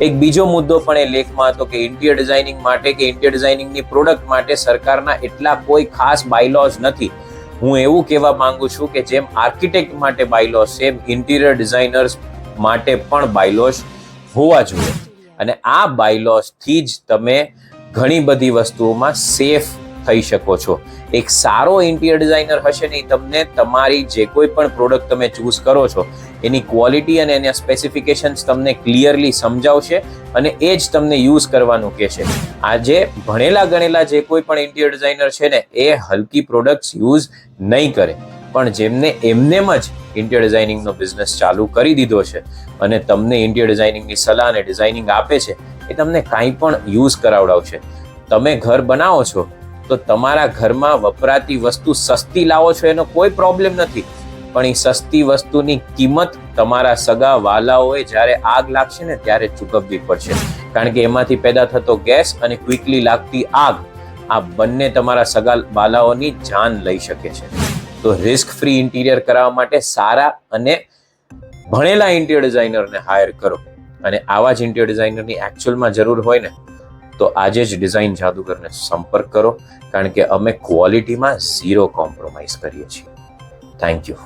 એક બીજો મુદ્દો પણ એ લેખમાં હતો કે ઇન્ટિરિયર ડિઝાઇનિંગ માટે કે ઇન્ટિરિયર ડિઝાઇનિંગની પ્રોડક્ટ માટે સરકારના એટલા કોઈ ખાસ બાયલોઝ નથી. હું એવું કહેવા માંગુ છું કે જેમ આર્કિટેક્ટ માટે બાયલોઝ છે, ઇન્ટિરિયર ડિઝાઇનર્સ માટે પણ બાયલોઝ હોવા જોઈએ. અને આ બાયલોઝથી જ તમે ઘણી બધી વસ્તુઓમાં સેફ થઈ શકો છો. એક સારો ઇન્ટિરિયર ડિઝાઇનર હશે ને, તમને તમારી જે કોઈ પણ પ્રોડક્ટ તમે ચૂઝ કરો છો એની ક્વોલિટી અને એના સ્પેસિફિકેશન્સ તમને ક્લિયરલી સમજાવશે અને એ જ તમને યુઝ કરવાનું કહેશે. આજે ભણેલા ગણેલા જે કોઈ પણ ઇન્ટિરિયર ડિઝાઇનર છે ને, એ હલકી પ્રોડક્ટ્સ યુઝ નહીં કરે, પણ જેમને એમનેમ જ ઇન્ટિરિયર ડિઝાઇનિંગનો બિઝનેસ ચાલુ કરી દીધો છે અને તમને ઇન્ટિરિયર ડિઝાઇનિંગની સલાહ અને ડિઝાઇનિંગ આપે છે, એ તમને કાંઈ પણ યુઝ કરાવડાવશે. તમે ઘર બનાવો છો તો તમારા ઘરમાં વપરાતી વસ્તુ સસ્તી લાવો છો એનો કોઈ પ્રોબ્લેમ નથી, પણ એ સસ્તી વસ્તુની કિંમત તમારા સગા વાલાઓએ જ્યારે આગ લાગશે ને ત્યારે ચૂકવવી પડશે. કારણ કે એમાંથી પેદા થતો ગેસ અને ક્વિકલી લાગતી આગ, આ બંને તમારા સગા વાલાઓની જાન લઈ શકે છે. તો રિસ્ક ફ્રી ઇન્ટિરિયર કરાવવા માટે સારા અને ભણેલા ઇન્ટિરિયર ડિઝાઇનરને હાયર કરો. અને આવા જ ઇન્ટિરિયર ડિઝાઇનરની એકચ્યુઅલમાં જરૂર હોય ને, તો આજે જ ડિઝાઇન જાદુગરને સંપર્ક કરો, કારણ કે અમે ક્વોલિટીમાં ઝીરો કોમ્પ્રોમાઇઝ કરીએ છીએ. Thank you.